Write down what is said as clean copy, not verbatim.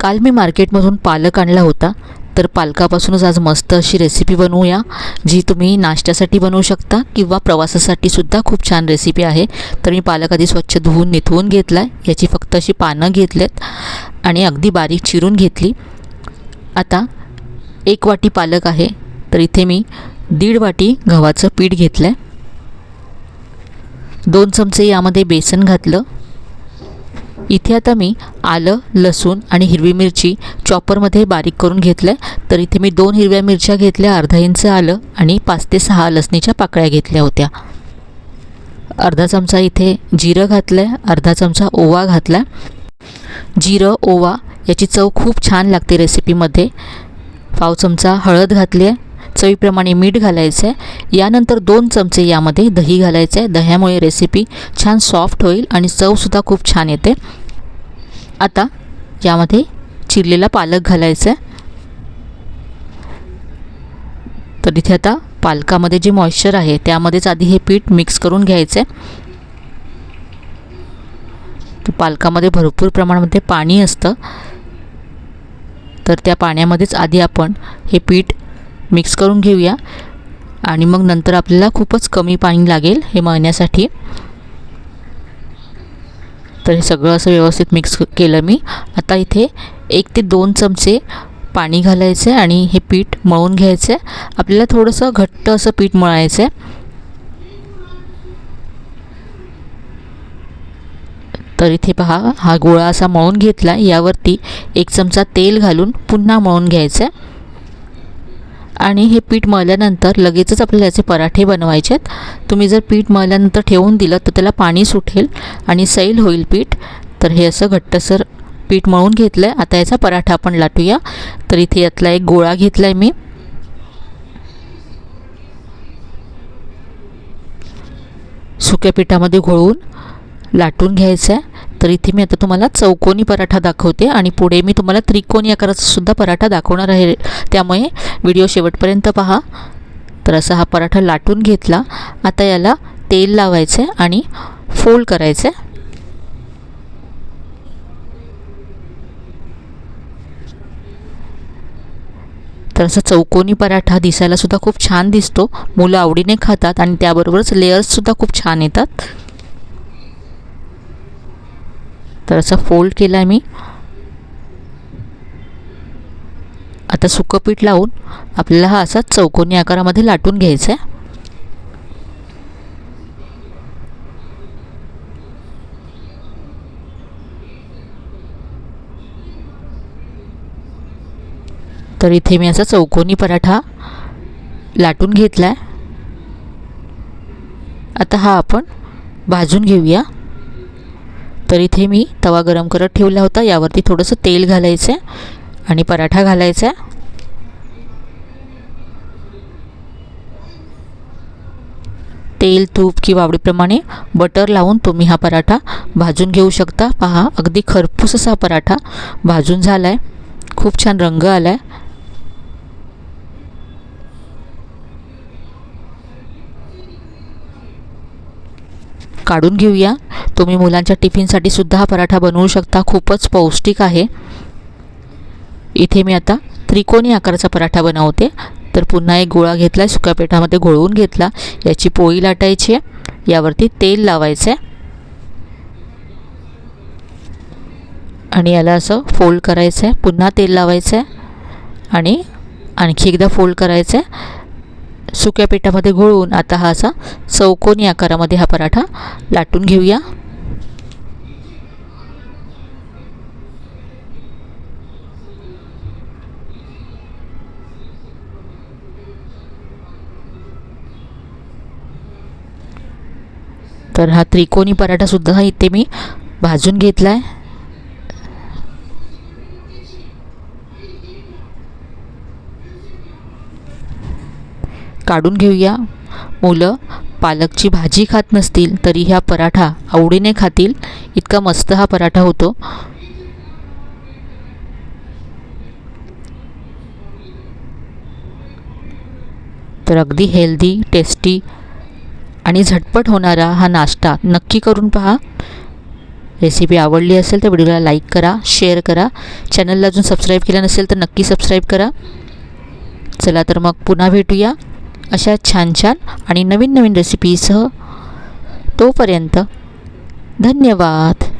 काल मी मार्केटमधून पालक आणला होता, तर पालकापासूनच आज मस्त अशी रेसिपी बनवूया, जी तुम्ही नाश्त्यासाठी बनवू शकता किंवा प्रवासासाठी सुद्धा खूप छान रेसिपी आहे। तर मी पालक आधी स्वच्छ धुवून निथळून घेतला आहे, याची फक्त अशी पानं घेतलेत आणि अगदी बारीक चिरून घेतली। आता 1 वाटी पालक आहे, तर इथे मी 1.5 वाटी गव्हाचं पीठ घेतलं आहे। 2 चमचे यामध्ये बेसन घातलं। इथे आता मी आलं, लसूण आणि हिरवी मिरची चॉपरमध्ये बारीक करून घेतलं आहे। तर इथे मी 2 हिरव्या मिरच्या घेतल्या, अर्धा इंच आलं आणि 5 ते 6 लसणीच्या पाकळ्या घेतल्या होत्या। अर्धा चमचा इथे जिरं घातलं आहे, अर्धा चमचा ओवा घातला आहे। जिरं ओवा याची चव खूप छान लागते रेसिपीमध्ये। पाव चमचा हळद घातली आहे, चवीप्रमाणे मीठ घालायचं आहे। यानंतर 2 चमचे यामध्ये दही घालायचं आहे। दह्यामुळे रेसिपी छान सॉफ्ट होईल आणि चवसुद्धा खूप छान येते। आता यामध्ये चिरलेला पालक घालायचा आहे। तर इथे आता पालकामध्ये जे मॉइश्चर आहे त्यामध्येच आधी हे पीठ मिक्स करून घ्यायचं आहे। तर पालकामध्ये भरपूर प्रमाणामध्ये पाणी असतं, तर त्या पाण्यामध्येच आधी आपण हे पीठ मिक्स करून घेऊया आणि मग नंतर आपल्याला खूपच कमी पाणी लागेल हे मळण्यासाठी। तर हे सगळं असं व्यवस्थित मिक्स केलं मी। आता इथे 1 ते 2 चमचे पाणी घालायचं आहे आणि हे पीठ मळून घ्यायचं आहे। आपल्याला थोडंसं घट्ट असं पीठ मळायचं आहे। तर इथे पहा, हा गोळा असा मळून घेतला। यावरती 1 चमचा तेल घालून पुन्हा मळून घ्यायचं आहे आणि हे पीठ मळल्यानंतर लगेचच आपल्याला याचे पराठे बनवायचे आहेत। तुम्ही जर पीठ मळल्यानंतर ठेवून दिलं तर त्याला पाणी सुटेल आणि सैल होईल पीठ। तर हे असं घट्टसर पीठ मळून घेतलं आहे। आता याचा पराठा आपण लाटूया। तर इथे यातला एक गोळा घेतला आहे मी। सुक्या पिठामध्ये घोळवून लाटून घ्यायचं आहे। तर इथे मी आता तुम्हाला चौकोनी पराठा दाखवते आणि पुढे मी तुम्हाला त्रिकोणी आकाराचा सुद्धा पराठा दाखवणार आहे, त्यामुळे व्हिडिओ शेवटपर्यंत पहा। तर असा हा पराठा लाटून घेतला। आता याला तेल लावायचं आहे आणि फोल्ड करायचं आहे। तर असा चौकोनी पराठा दिसायला सुद्धा खूप छान दिसतो, मुलं आवडीने खातात आणि त्याबरोबरच लेयर्ससुद्धा खूप छान येतात। तर असा फोल्ड केला आहे मी। आता सुकं पीठ लावून आपल्याला हा असा चौकोनी आकारामध्ये लाटून घ्यायचा आहे। तर इथे मी असा चौकोनी पराठा लाटून घेतला आहे। आता हा आपण भाजून घेऊया। तर इथे मी तवा गरम करत ठेवला होता, यावरती थोडंसं तेल घालायचं आहे आणि पराठा घालायचा आहे। तेल, तूप किंवा आवडीप्रमाणे बटर लावून तुम्ही हा पराठा भाजून घेऊ शकता। पहा, अगदी खरपूस असा पराठा भाजून झाला आहे, खूप छान रंग आला आहे। काढून घेऊया। तुम्ही मुलांच्या टिफिनसाठी सुद्धा हा पराठा बनवू शकता, खूपच पौष्टिक आहे। इथे मी आता त्रिकोणी आकाराचा पराठा बनवते। तर पुन्हा एक गोळा घेतला आहे, सुक्या पिठामध्ये घोळवून घेतला। याची पोळी लाटायची आहे, यावरती तेल लावायचं आहे आणि याला असं फोल्ड करायचं आहे। पुन्हा तेल लावायचं आहे आणि आणखी एकदा फोल्ड करायचं आहे। सुक्या पिठामध्ये घोळवून आता हा असा चौकोनी आकारामध्ये हा पराठा लाटून घेऊया। तर हा त्रिकोणी पराठा सुद्धा इथे मी भाजून घेतला आहे। काढून घेऊया। मुलं पालकची भाजी खात नसतील तरी हा पराठा आवडीने खातील, इतका मस्त हा पराठा होतो। तर अगदी हेल्दी, टेस्टी आणि झटपट होणारा हा नाश्ता नक्की करून पहा। रेसिपी आवडली असेल तर व्हिडिओला लाईक करा, शेअर करा. चॅनलला अजून सबस्क्राईब केलं नसेल तर नक्की सबस्क्राईब करा. चला तर मग पुन्हा भेटूया अशा छान छान आणि नवीन नवीन रेसिपीसह. तोपर्यंत धन्यवाद.